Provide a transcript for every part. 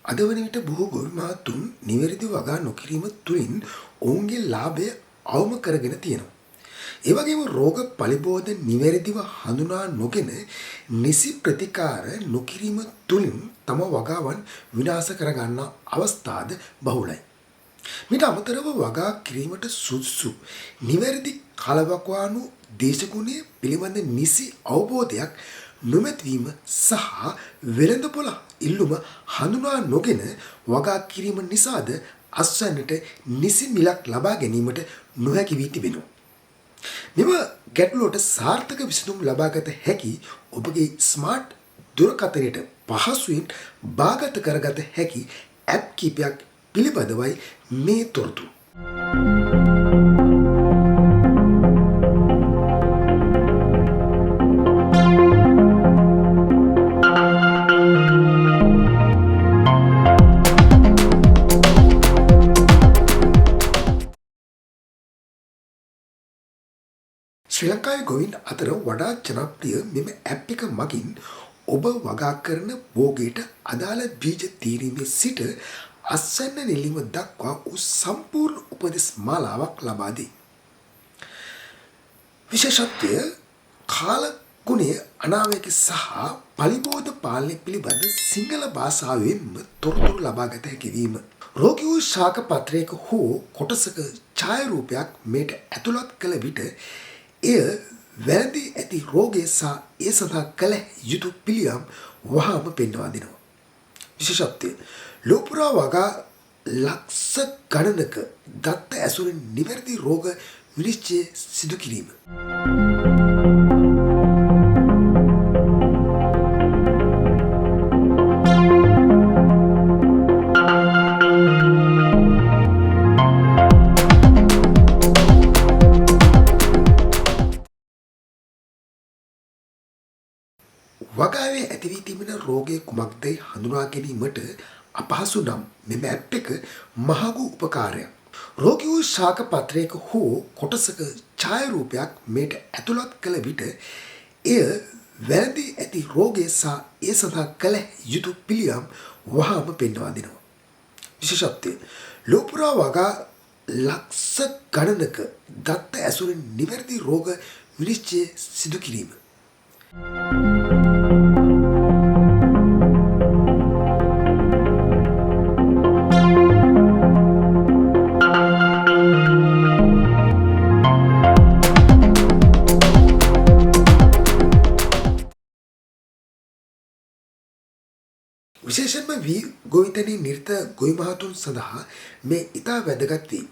අද වන විට බොහෝ ගොවි මහතුන් නිවැරදි වගා නොකිරීම තුළින් ඔවුන්ගේ ලාභය අවම කරගෙන තියෙනවා. ඒ වගේම රෝග පලිබෝධ නිවැරදිව හඳුනා නොගෙන නිසි ප්‍රතිකාර නොකිරීම තුළින් තම වගාවන් විනාශ කරගන්න අවස්ථාද බහුලයි. මීට අමතරව වගා කිරීමට සුදුසු නිවැරදි කලවකවානු දේශගුණය පිළිබඳ නිසි අවබෝධයක් නොමැතිවීම සහ වෙළඳපොළ ඉල්ලුම හඳුනා නොගෙන වගා කිරීම නිසාද අස්වැන්නට නිසි මිලක් ලබා ගැනීමට නොහැකි වී තිබෙනවා. මෙම ගැටලුවට සාර්ථක විසඳුම් ලබාගත හැකි ඔබගේ ස්මාර්ට් දුරකථනයට පහසුවෙන් බාගත කරගත හැකි ඇප් කීපයක් පිළිබඳවයි මේ තොරතුරු. ශ්‍රී ලංකාවේ ගොවීන් අතර වඩාත් ජනප්‍රිය මෙම ඇප් එක මගින් ඔබ වගා කරන භෝගයට අදාළ බීජ තීරීමේ සිට අස්වැන්න නෙලීම දක්වා වූ සම්පූර්ණ උපදෙස් මාලාවක් ලබා දී. විශේෂත්වය කාලගුණය අනාවැකි සහ පලිබෝධ පාලනය පිළිබඳ සිංහල භාෂාවෙන්ම තොරතුරු ලබාගත හැකි වීම. රෝගී වූ ශාක පත්‍රයක හෝ කොටසක ඡායාරූපයක් මේට ඇතුළත් කළ විට එය වැළඳී ඇති රෝගය සහ ඒ සඳහා කළ යුතු පිළියම් වහාම පෙන්වා දෙනවා. විශේෂත්වය ලෝපුරා වගා ලක්ෂ ගණනක දත්ත ඇසුරින් නිවැරදි රෝග විනිශ්චය සිදු කිරීම. වගාවේ ඇති වී තිබෙන රෝගය කුමක්දයි හඳුනා ගැනීමට අපහසු නම් මෙම ඇප් එක මහඟු උපකාරයක්. රෝගී වූ ශාක පත්‍රයක හෝ කොටසක ඡායාරූපයක් මේට ඇතුළත් කළ විට එය වැළඳී ඇති රෝගය සහ ඒ සඳහා කළ යුතු පිළියම් වහාම පෙන්වා දෙනවා. විශේෂත්වය ලෝපුරා වගා ලක්ෂ ගණනක දත්ත ඇසුරින් නිවැරදි රෝග විනිශ්චය සිදු කිරීම. විශේෂයෙන්ම වී ගොවිතැනේ නිරත ගොවි මහතුන් සඳහා මේ ඉතා වැදගත් වේ.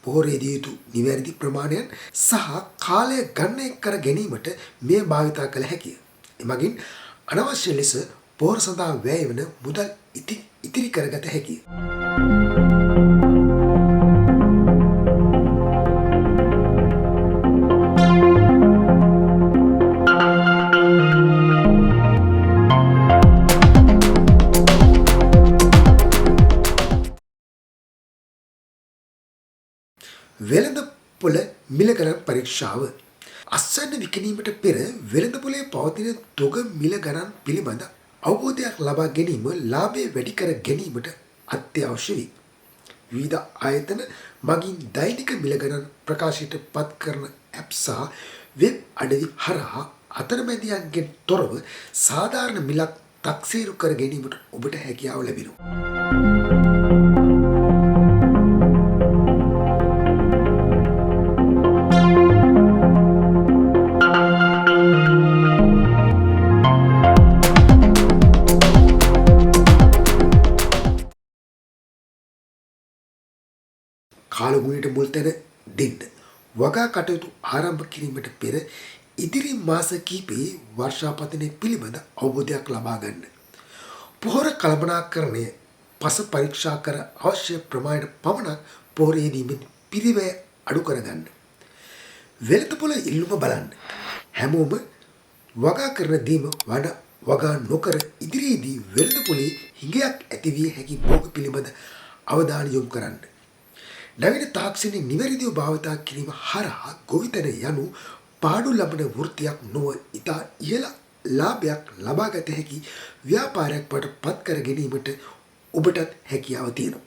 පොහොරේදිය යුතු නිවැරදි ප්‍රමාණයන් සහ කාලය ගණනය කර ගැනීමට මෙය භාවිතා කළ හැකිය. එමගින් අනවශ්‍ය ලෙස පොහොර සඳහා වැය වන මුදල් ඉතිරි කරගත හැකිය. වෙළඳපොළ මිල ගණන් පරීක්ෂාව. අස්වැන්න විකිණීමට පෙර වෙළඳපොලේ පවතින තොග මිල ගණන් පිළිබඳ අවබෝධයක් ලබා ගැනීම ලාභය වැඩි කර ගැනීමට අත්‍යවශ්‍ය වේ. විවිධ ආයතන මගින් දෛනික මිල ගණන් ප්‍රකාශයට පත් කරන ඇප් සහ වෙබ් අඩවි හරහා අතරමැදියන්ගෙන් තොරව සාධාරණ මිලක් තක්සේරු කර ගැනීමට ඔබට හැකියාව ලැබෙනවා. කාලගුණයට මුල් තැන දෙන්න. වගා කටයුතු ආරම්භ කිරීමට පෙර ඉදිරි මාස කිහිපයේ වර්ෂාපතනය පිළිබඳ අවබෝධයක් ලබා ගන්න. පොහොර කළමනාකරණය පස පරීක්ෂා කර අවශ්‍ය ප්‍රමාණයට පමණක් පොහොර යෙදීමෙන් පිරිවැය අඩු කරගන්න. වෙළඳපොළ ඉල්ලුම බලන්න. හැමෝම වගා කරන දීම වගා නොකර ඉදිරියේදී වෙළඳපොළේ හිඟයක් ඇති විය හැකි භෝග පිළිබඳ අවධානය යොමු කරන්න. නවීන තාක්ෂණය නිවැරදිව භාවිතා කිරීම හරහා ගොවිතැන යනු පාඩු ලබන වෘත්තියක් නොව ඉතා ඉහළ ලාභයක් ලබාගත හැකි ව්‍යාපාරයක් බවට පත් කර ගැනීමට ඔබටත් හැකියාව තියෙනවා.